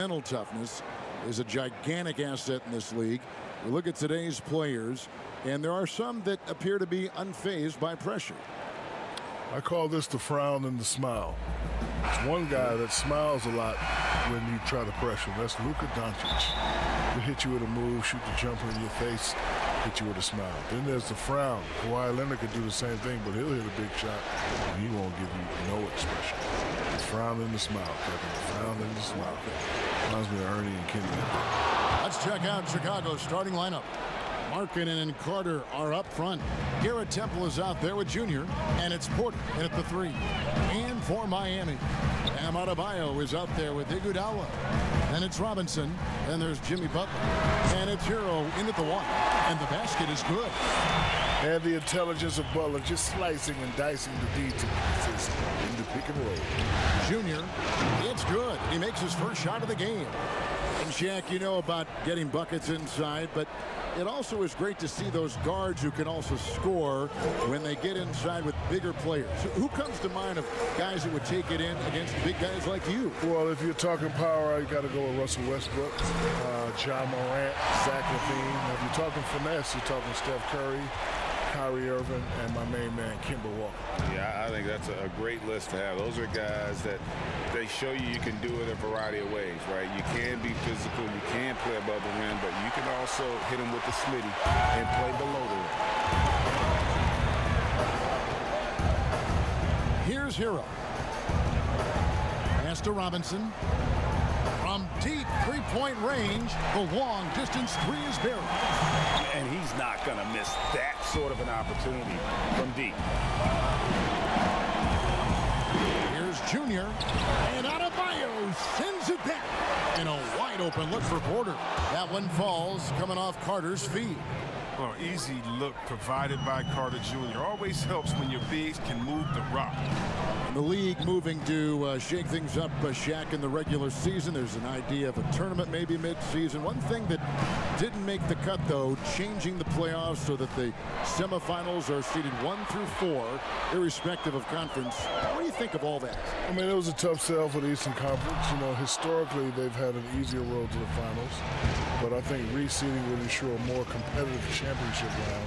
Mental toughness is a gigantic asset in this league. We look at today's players, and there are some that appear to be unfazed by pressure. I call this the frown and the smile. There's one guy that smiles a lot when you try to pressure him. That's Luka Doncic. He'll hit you with a move, shoot the jumper in your face, hit you with a smile. Then there's the frown. Kawhi Leonard could do the same thing, but he'll hit a big shot, and he won't give you no expression. The frown and the smile, Kevin. The frown and the smile. Reminds me of Ernie and Kenny. Let's check out Chicago's starting lineup. Markkanen and Carter are up front. Garrett Temple is out there with Junior, and it's Porter in at the 3. And for Miami, Bam Adebayo is out there with Iguodala. And it's Robinson, and there's Jimmy Butler. And it's Hero in at the 1, and the basket is good. And the intelligence of Butler just slicing and dicing the D to pieces in the pick and roll. Junior, it's good. He makes his first shot of the game. And Shaq, you know about getting buckets inside, but it also is great to see those guards who can also score when they get inside with bigger players. Who comes to mind of guys that would take it in against big guys like you? Well, if you're talking power, you got to go with Russell Westbrook, John Morant, Zach LaVine. If you're talking finesse, you're talking Steph Curry, Kyrie Irving, and my main man, Kemba Walker. Yeah, I think that's a great list to have. Those are guys that they show you can do it a variety of ways, right? You can be physical, you can play above the rim, but you can also hit them with the smitty and play below the rim. Here's Hero. Pass to Robinson. From deep three-point range, the long distance 3 is buried. And he's not going to miss that sort of an opportunity from deep. Here's Junior, and Adebayo sends it back. And a wide open look for Porter. That one falls coming off Carter's feet. Well, easy look provided by Carter Jr. Always helps when your bigs can move the rock. And the league moving to shake things up, Shaq, in the regular season. There's an idea of a tournament maybe mid-season. One thing that didn't make the cut, though, changing the playoffs so that the semifinals are seeded 1 through 4, irrespective of conference. What do you think of all that? I mean, it was a tough sell for the Eastern Conference. You know, historically, they've had an easier road to the finals. But I think reseeding would ensure a more competitive championship round.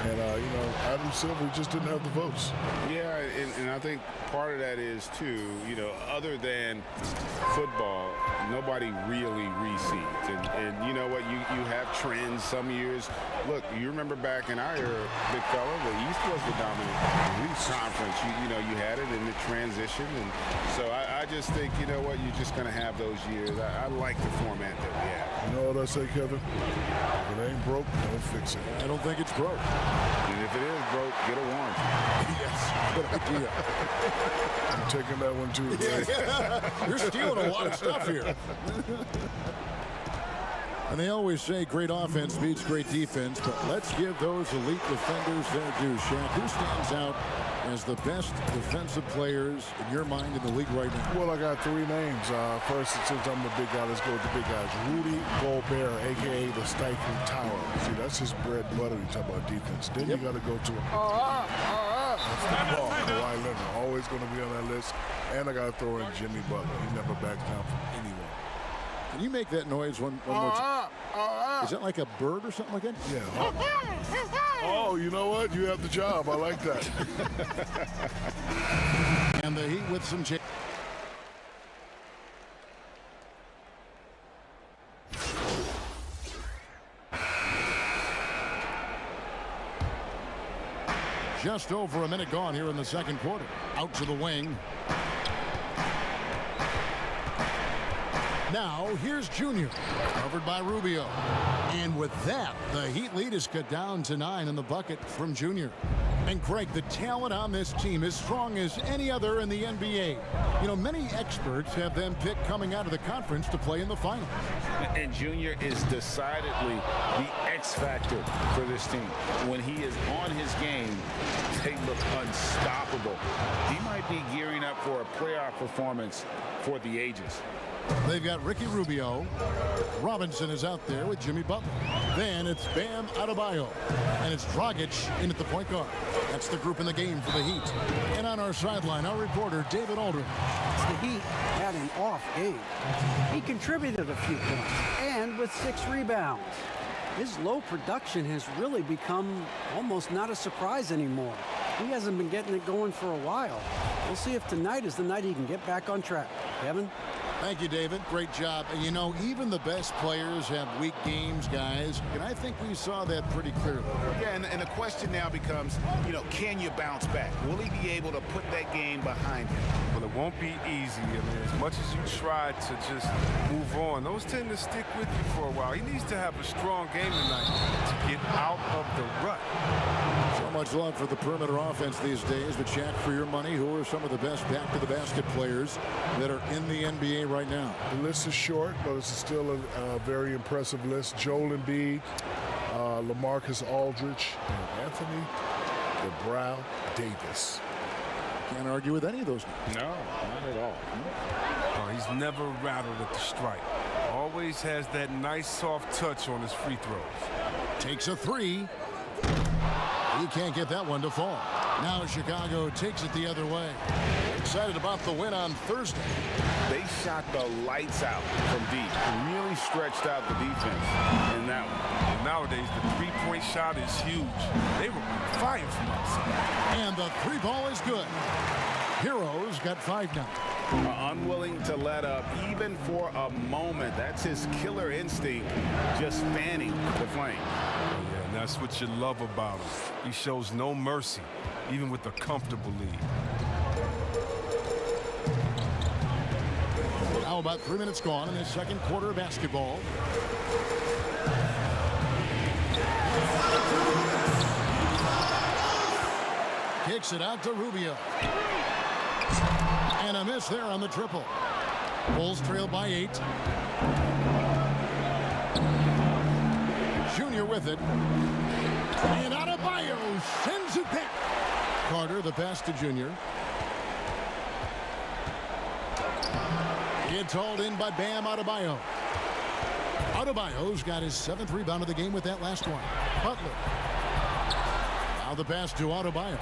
And, you know, Adam Silver just didn't have the votes. Yeah, and I think part of that is, too, you know, other than football, nobody really reseeds. And you know what, you have trends some years. Look, you remember back in our era, big fella, the East was the dominant conference. You know, you had it in the transition. And so I just think, you know what, you're just going to have those years. I like the format that we have. You know what I say, Kevin? If it ain't broke, don't fix it. I don't think it's broke. And if it is broke, get a warranty. Yes, good idea. I'm taking that one, too. Right? You're stealing a lot of stuff here. And they always say great offense beats great defense, but let's give those elite defenders their due. Shaq, who stands out as the best defensive players in your mind in the league right now? Well, I got 3 names. First, since I'm the big guy, let's go with the big guys. Rudy Gobert, a.k.a. the Stifle Tower. See, that's his bread and butter. You talk about defense. Then you got to go to that's the ball. Kawhi Leonard, always going to be on that list. And I got to throw in Jimmy Butler. He never backs down from anyone. Can you make that noise one more time? Is that like a bird or something like that? Yeah. Oh, you know what? You have the job. I like that. And the Heat with some change. Just over a minute gone here in the second quarter. Out to the wing. Now, here's Junior, covered by Rubio. And with that, the Heat lead is cut down to 9 in the bucket from Junior. And Craig, the talent on this team is strong as any other in the NBA. You know, many experts have them picked coming out of the conference to play in the finals. And Junior is decidedly the X factor for this team. When he is on his game, they look unstoppable. He might be gearing up for a playoff performance for the ages. They've got Ricky Rubio. Robinson is out there with Jimmy Butler. Then it's Bam Adebayo. And it's Dragic in at the point guard. That's the group in the game for the Heat. And on our sideline, our reporter, David Aldridge. The Heat had an off game. He contributed a few points and with 6 rebounds. His low production has really become almost not a surprise anymore. He hasn't been getting it going for a while. We'll see if tonight is the night he can get back on track. Kevin? Thank you, David. Great job. And you know, even the best players have weak games, guys. And I think we saw that pretty clearly. Yeah, and the question now becomes, you know, can you bounce back? Will he be able to put that game behind him? Well, it won't be easy. I mean, as much as you try to just move on, those tend to stick with you for a while. He needs to have a strong game tonight to get out of the rut. So much love for the perimeter offense these days. But Shaq, for your money, who are some of the best back-to-the-basket players that are in the NBA right now? The list is short, but it's still a very impressive list. Joel Embiid, LaMarcus Aldridge, and Anthony DeBrow Davis. Can't argue with any of those. No, not at all. Oh, he's never rattled at the stripe. Always has that nice soft touch on his free throws. Takes a 3. He can't get that one to fall. Now Chicago takes it the other way. Excited about the win on Thursday. They shot the lights out from deep. Really stretched out the defense in that one. And nowadays, the three-point shot is huge. They were fire from outside. And the 3 ball is good. Heroes got 5 now. Unwilling to let up even for a moment. That's his killer instinct, just fanning the flame. Yeah, and that's what you love about him. He shows no mercy, even with a comfortable lead. Now about 3 minutes gone in the second quarter of basketball. Kicks it out to Rubio. And a miss there on the triple. Bulls trail by 8. Junior with it. And Adebayo sends it back. Carter, the pass to Junior. It's hauled in by Bam Adebayo. Adebayo's got his 7th rebound of the game with that last one. Butler. Now the pass to Adebayo.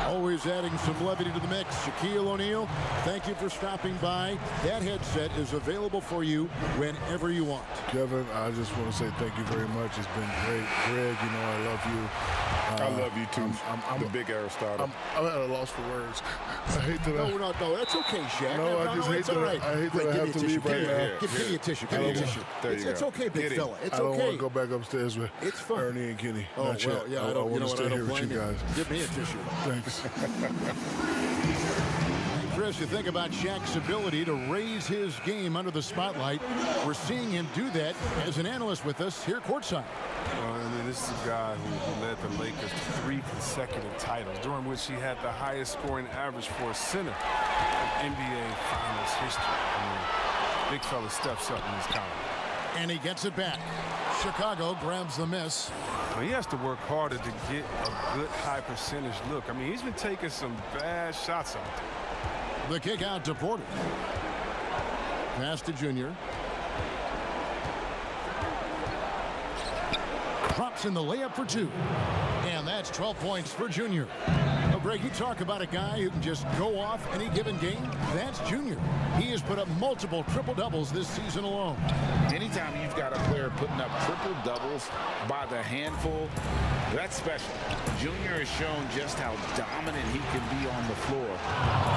Always adding some levity to the mix. Shaquille O'Neal, thank you for stopping by. That headset is available for you whenever you want. Kevin, I just want to say thank you very much. It's been great. Greg, you know I love you. I love you too. I'm the big Aristotle. I'm at a loss for words. I hate that. No, that's okay, Shaq. No, I just hate that. Right. I hate that I have to leave right now. Give me a tissue. Give me a tissue. It's okay, big fella. It's I don't okay. want to go back upstairs with It's fun. Ernie and Kenny. Oh, Not well, yet. yeah, I don't want to stay here with you guys. Give me a tissue. Thanks. Chris, you think about Shaq's ability to raise his game under the spotlight. We're seeing him do that as an analyst with us here courtside. I mean, this is a guy who led the Lakers to 3 consecutive titles, during which he had the highest scoring average for a center in NBA Finals history. I mean, big fella steps up in his column. And he gets it back. Chicago grabs the miss. Well, he has to work harder to get a good high percentage look. I mean, he's been taking some bad shots out there. The kick out to Porter. Pass to Junior. Drops in the layup for 2. And that's 12 points for Junior. Well, Greg, you talk about a guy who can just go off any given game. That's Junior. He has put up multiple triple-doubles this season alone. Anytime you've got a player putting up triple-doubles by the handful, that's special. Junior has shown just how dominant he can be on the floor.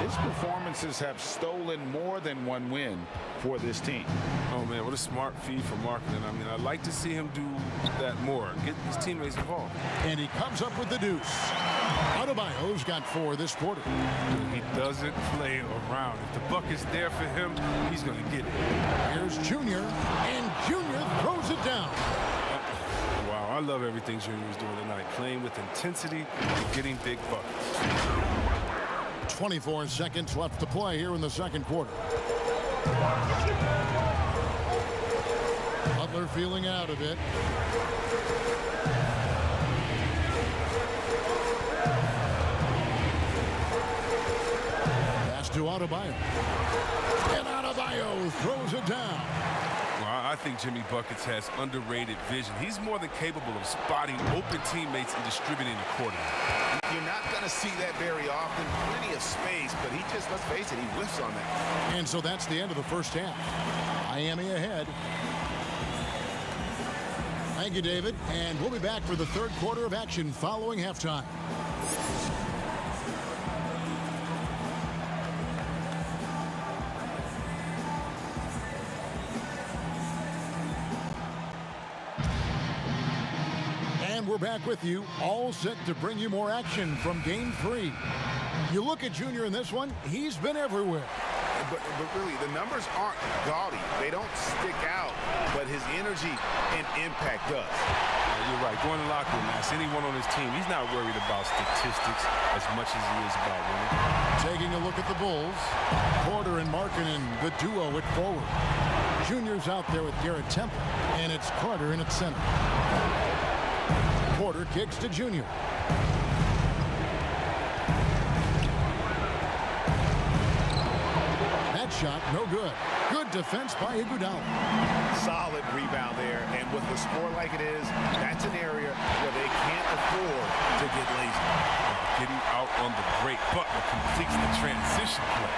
His performances have stolen more than 1 win for this team. Oh, man, what a smart feed for marketing. I mean, I'd like to see him do that more, get his teammates involved. And he comes up with the deuce. Adebayo's got 4 this quarter. He doesn't play around. If the buck is there for him, he's going to get it. Here's Junior, and Junior throws it down. Wow, I love everything Junior is doing tonight, playing with intensity and getting big buckets. 24 seconds left to play here in the second quarter. Butler feeling out a bit. Pass to Adebayo. And Adebayo throws it down. Well, I think Jimmy Buckets has underrated vision. He's more than capable of spotting open teammates and distributing accordingly. You're not going to see that very often. Plenty of space, but he just, let's face it, he whiffs on that. And so that's the end of the first half. Miami ahead. Thank you, David. And we'll be back for the third quarter of action following halftime. And we're back with you, all set to bring you more action from Game 3. You look at Junior in this one, he's been everywhere. But really, the numbers aren't gaudy. They don't stick out, but his energy and impact does. You're right. Going to the locker room, ask anyone on his team, he's not worried about statistics as much as he is about winning. Taking a look at the Bulls, Porter and Markkanen, the duo at forward. Junior's out there with Garrett Temple, and it's Carter in at center. Porter kicks to Junior. That shot, no good. Good defense by Iguodala. Solid rebound there, and with the score like it is, that's an area where they can't afford to get lazy. Getting out on the break. Butler completes the transition play.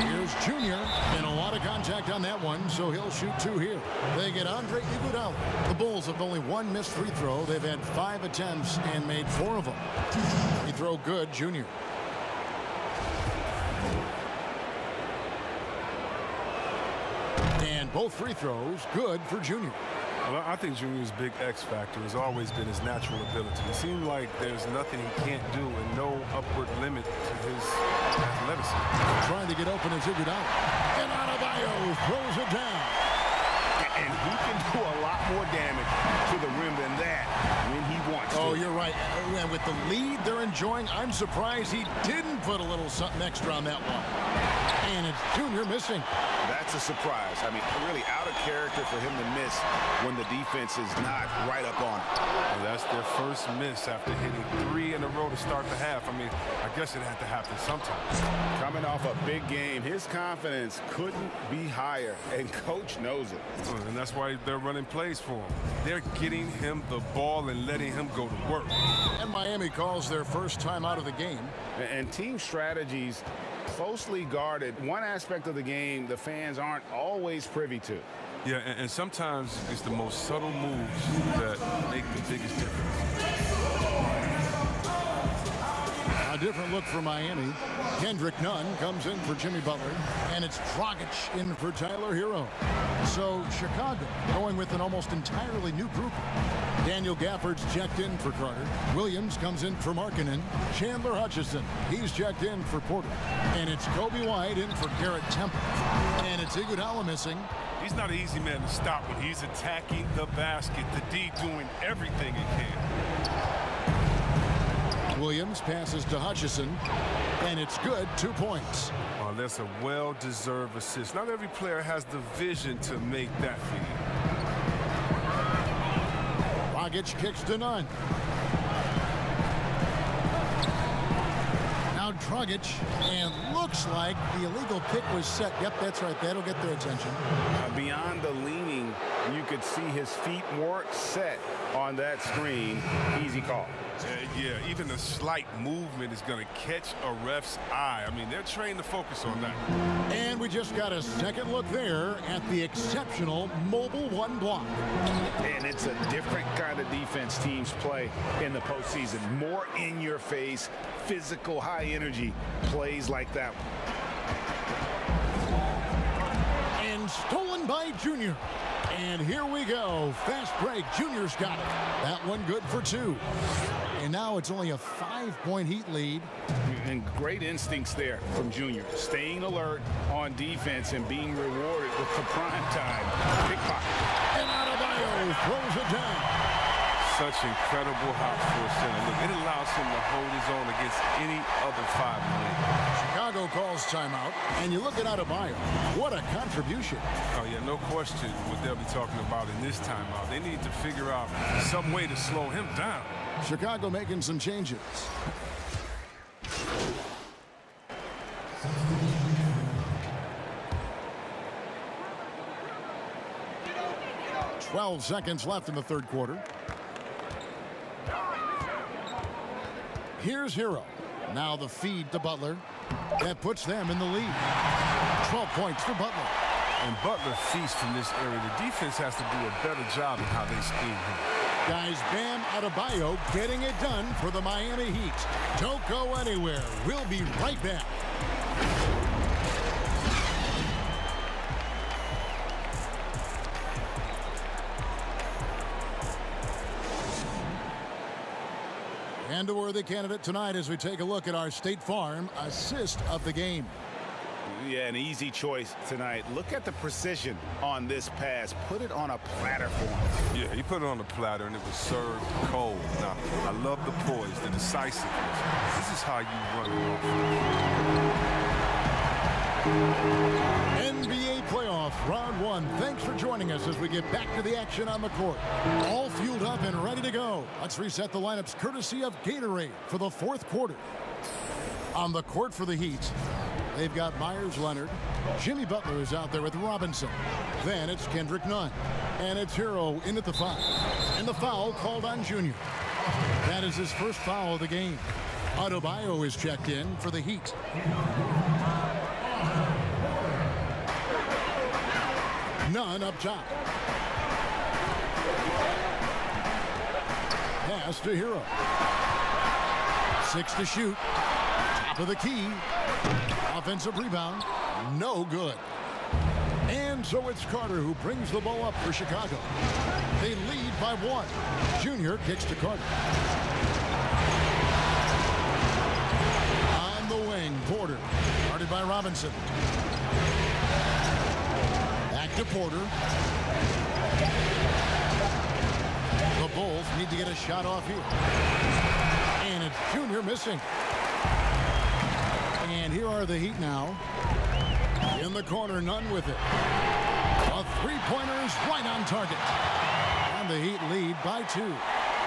Here's Junior, and a lot of contact on that one, so he'll shoot two here. They get Andre Iguodala. The Bulls have only one missed free throw. They've had 5 attempts and made 4 of them. Free throw good, Junior. And both free throws good for Junior. Well, I think Junior's big X factor has always been his natural ability. It seems like there's nothing he can't do and no upward limit to his athleticism. Trying to get open is Iguodala. And Adebayo throws it down. And he can do a lot more damage to the rim than that when he wants to. Oh, you're right. And with the lead they're enjoying, I'm surprised he didn't put a little something extra on that one. And it's Junior missing. That's a surprise. I mean, really out of character for him to miss when the defense is not right up on it. Well, that's their first miss after hitting 3 in a row to start the half. I mean, I guess it had to happen sometime. Coming off a big game, his confidence couldn't be higher, and coach knows it. And that's why they're running plays for him. They're getting him the ball and letting him go to work. And Miami calls their first time out of the game. And team strategies closely guarded. One aspect of the game the fans aren't always privy to. Yeah, and sometimes it's the most subtle moves that make the biggest difference. A different look for Miami. Kendrick Nunn comes in for Jimmy Butler, and it's Dragic in for Tyler Hero. So Chicago going with an almost entirely new group. Daniel Gafford's checked in for Carter. Williams comes in for Markkanen. Chandler Hutchison, he's checked in for Porter. And it's Kobe White in for Garrett Temple. And it's Iguodala missing. He's not an easy man to stop when he's attacking the basket. The D doing everything he can. Williams passes to Hutchison, and it's good, 2 points. Oh, that's a well-deserved assist. Not every player has the vision to make that feed. Dragic kicks to Nunn. Now Dragic, and looks like the illegal pick was set. Yep, that's right. That'll get their attention. Beyond the leaning, you could see his feet weren't set on that screen. Easy call. Yeah, even a slight movement is going to catch a ref's eye. I mean, they're trained to focus on that. And we just got a second look there at the exceptional mobile 1 block. And it's a different kind of defense teams play in the postseason. More in your face, physical, high energy plays like that one. And stolen by Junior. And here we go. Fast break. Junior's got it. That one good for 2. And now it's only a 5-point Heat lead. And great instincts there from Junior. Staying alert on defense and being rewarded with the prime time pickpocket. And Adebayo throws it down. Such incredible house for a center. Look, it allows him to hold his own against any other 5 in the league. Chicago calls timeout, and you look at Adebayo. What a contribution. Oh, yeah, no question what they'll be talking about in this timeout. They need to figure out some way to slow him down. Chicago making some changes. 12 seconds left in the third quarter. Here's Hero. Now the feed to Butler. That puts them in the lead. 12 points for Butler. And Butler feasts in this area. The defense has to do a better job in how they scheme him. Guys, Bam Adebayo getting it done for the Miami Heat. Don't go anywhere. We'll be right back. And a worthy candidate tonight as we take a look at our State Farm assist of the game. Yeah, an easy choice tonight. Look at the precision on this pass. Put it on a platter for him. Yeah, he put it on the platter, and it was served cold. Now, I love the poise, the decisiveness. This is how you run it off. NBA playoff round one. Thanks for joining us as we get back to the action on the court. All fueled up and ready to go. Let's reset the lineups courtesy of Gatorade for the fourth quarter. On the court for the Heat, they've got Myers Leonard. Jimmy Butler is out there with Robinson. Then it's Kendrick Nunn. And it's Hero in at the foul. And the foul called on Junior. That is his first foul of the game. Adebayo is checked in for the Heat. Nunn up top. Pass to Hero. 6 to shoot. Top of the key. Offensive rebound. No good. And so it's Carter who brings the ball up for Chicago. They lead by 1. Junior kicks to Carter. On the wing, Porter. Guarded by Robinson. Back to Porter. The Bulls need to get a shot off here. And it's Junior missing. And here are the Heat now. In the corner, Nunn with it. A three-pointer is right on target. And the Heat lead by 2.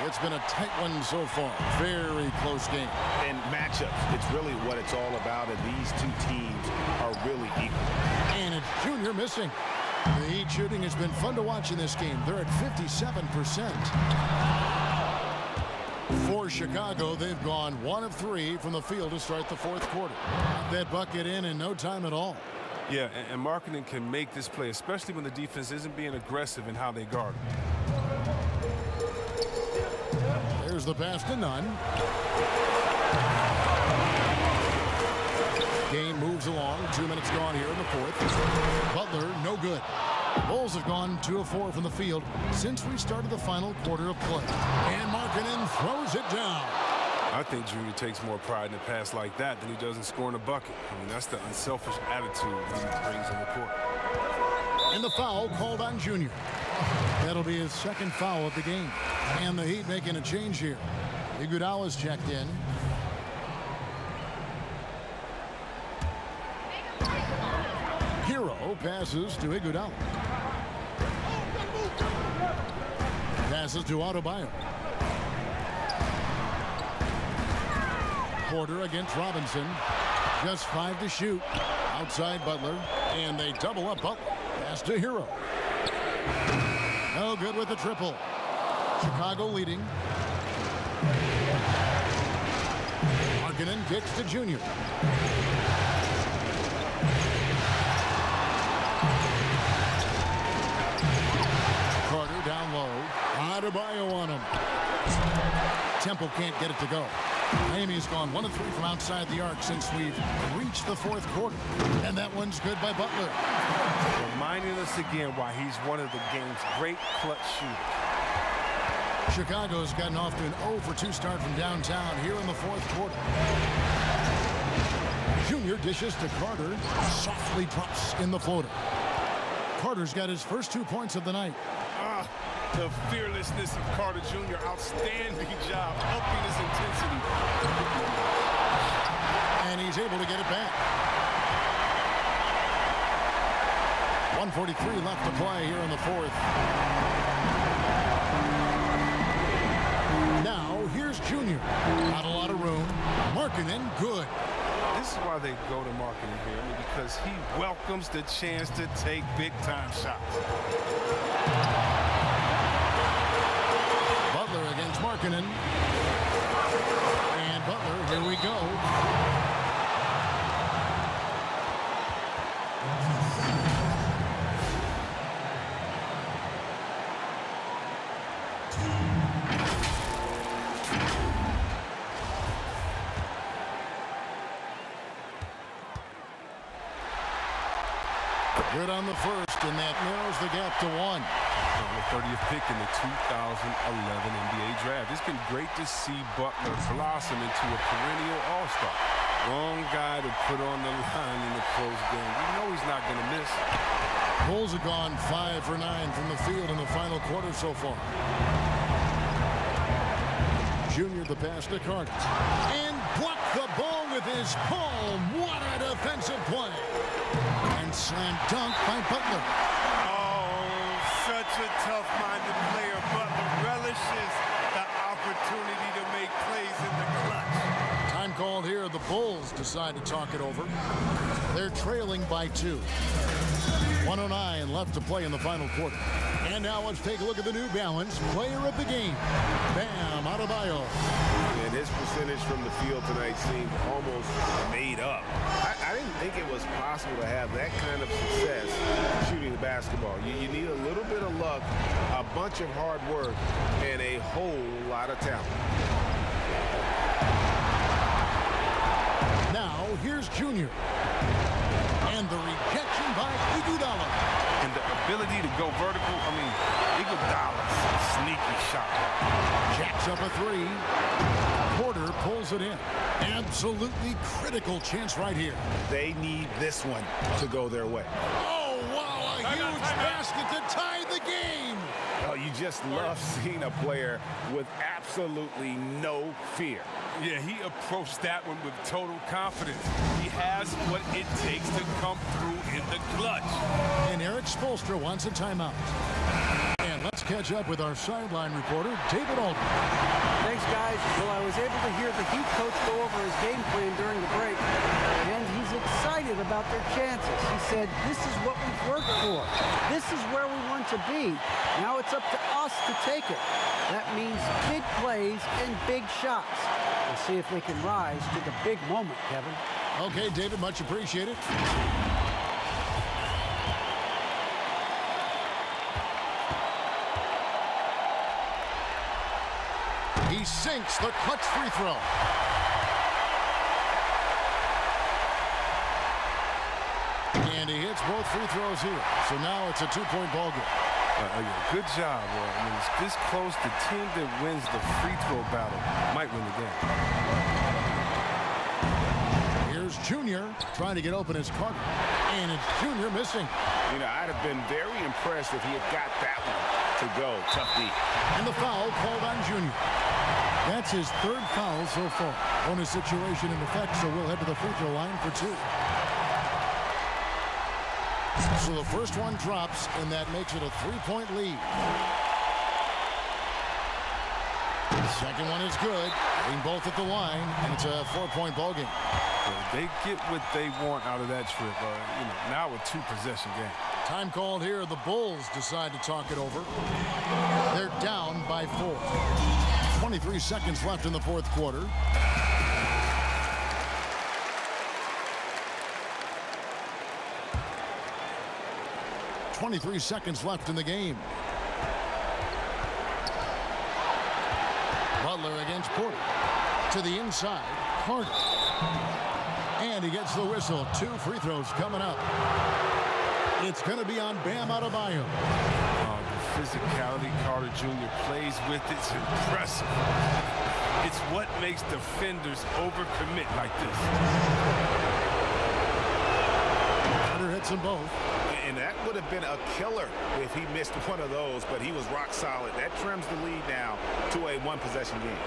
It's been a tight one so far. Very close game. And matchups, it's really what it's all about, and these two teams are really equal. And it's Junior missing. The Heat shooting has been fun to watch in this game. They're at 57%. For Chicago, they've gone 1 of 3 from the field to start the fourth quarter. That bucket in no time at all. Yeah, and marketing can make this play, especially when the defense isn't being aggressive in how they guard. There's the pass to Nunn. Game moves along. 2 minutes gone here in the fourth. Butler, no good. Bulls have gone 2 of 4 from the field since we started the final quarter of play. And Markkanen throws it down. I think Junior takes more pride in a pass like that than he does in scoring a bucket. I mean, that's the unselfish attitude he brings on the court. And the foul called on Junior. That'll be his second foul of the game. And the Heat making a change here. Iguodala's checked in. Hero passes to Iguodala. Passes to Adebayo. Porter against Robinson. Just 5 to shoot. Outside Butler. And they double up Butler. Pass to Hero. No good with the triple. Chicago leading. Markkanen kicks to Junior. Carter down low. Adebayo on him. Temple can't get it to go. Miami's gone 1 of 3 from outside the arc since we've reached the fourth quarter. And that one's good by Butler. Reminding us again why he's one of the game's great clutch shooters. Chicago's gotten off to an 0 for 2 start from downtown here in the fourth quarter. Junior dishes to Carter. Softly drops in the floater. Carter's got his first 2 points of the night. The fearlessness of Carter Jr. Outstanding job upping his intensity. And he's able to get it back. 1:43 left to play here in the fourth. Now here's Junior. Not a lot of room. Markkanen good. This is why they go to Markkanen here, because he welcomes the chance to take big-time shots. Markkanen. And Butler, here we go. Good on the first, and that narrows the gap to 1. The 30th pick in the 2011 NBA draft. It's been great to see Butler blossom into a perennial all-star. Wrong guy to put on the line in the close game. You know he's not going to miss. Bulls have gone 5 for 9 from the field in the final quarter so far. Junior the pass to Carter. And blocked the ball with his palm. What a defensive play. And slam dunk by Butler. Oh, such a tough-minded player. Butler relishes the opportunity to make plays in the clutch. Time called here. The Bulls decide to talk it over. They're trailing by 2. 1:09 left to play in the final quarter. And now let's take a look at the New Balance player of the game, Bam Adebayo. And his percentage from the field tonight seemed almost made up. I didn't think it was possible to have that kind of success shooting the basketball. You need a little bit of luck, a bunch of hard work, and a whole lot of talent. Now here's Junior. And the rejection by Iguodala. And the ability to go vertical, I mean, Iguodala's a sneaky shot. Jacks up a 3. Porter pulls it in. Absolutely critical chance right here. They need this one to go their way. Oh, wow, a huge basket to tie the game. Oh, you just love seeing a player with absolutely no fear. Yeah, he approached that one with total confidence. He has what it takes to come through in the clutch. And Eric Spoelstra wants a timeout. And let's catch up with our sideline reporter, David Aldridge. Thanks, guys. Well, I was able to hear the Heat coach go over his game plan during the break, and he's excited about their chances. He said, this is what we've worked for. This is where we want to be. Now it's up to us to take it. That means big plays and big shots. We'll see if they can rise to the big moment, Kevin. Okay, David, much appreciated. He sinks the clutch free throw. And he hits both free throws here. So now it's a 2-point ball game. Good job, boy. I mean, it's this close. The team that wins the free throw battle might win the game. Here's Junior trying to get open as Carter. And it's Junior missing. You know, I'd have been very impressed if he had got that one to go. Tough D. And the foul called on Junior. That's his 3rd foul so far. Bonus situation in effect, so we'll head to the free throw line for 2. So the first one drops, and that makes it a 3-point lead. The second one is good. Being both at the line, and it's a 4-point ball game. They get what they want out of that trip. Now a 2-possession game. Time called here. The Bulls decide to talk it over. They're down by 4. 23 seconds left in the 4th quarter. .23 seconds left in the game. Butler against Porter. To the inside. Carter. And he gets the whistle. 2 free throws coming up. It's going to be on Bam Adebayo. The physicality Carter Jr. plays with, it's impressive. It's what makes defenders overcommit like this. Carter hits them both. And that would have been a killer if he missed one of those, but he was rock solid. That trims the lead now to a 1-possession game.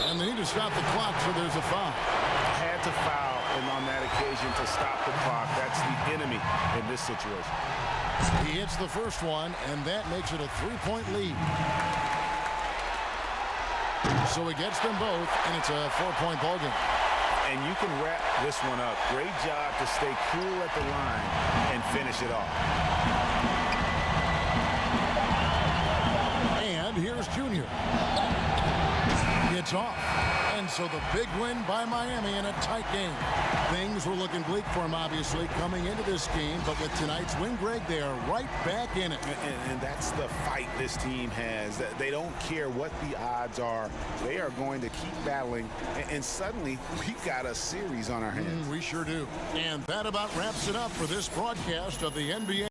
And they need to stop the clock, so there's a foul. Had to foul, and on that occasion to stop the clock. That's the enemy in this situation. He hits the first one, and that makes it a 3-point lead. So he gets them both, and it's a 4-point ball game. And you can wrap this one up. Great job to stay cool at the line and finish it off. Here's Junior. It's off. And so the big win by Miami in a tight game. Things were looking bleak for them, obviously, coming into this game. But with tonight's win, Greg, they are right back in it. And that's the fight this team has. They don't care what the odds are. They are going to keep battling. And suddenly, we've got a series on our hands. We sure do. And that about wraps it up for this broadcast of the NBA.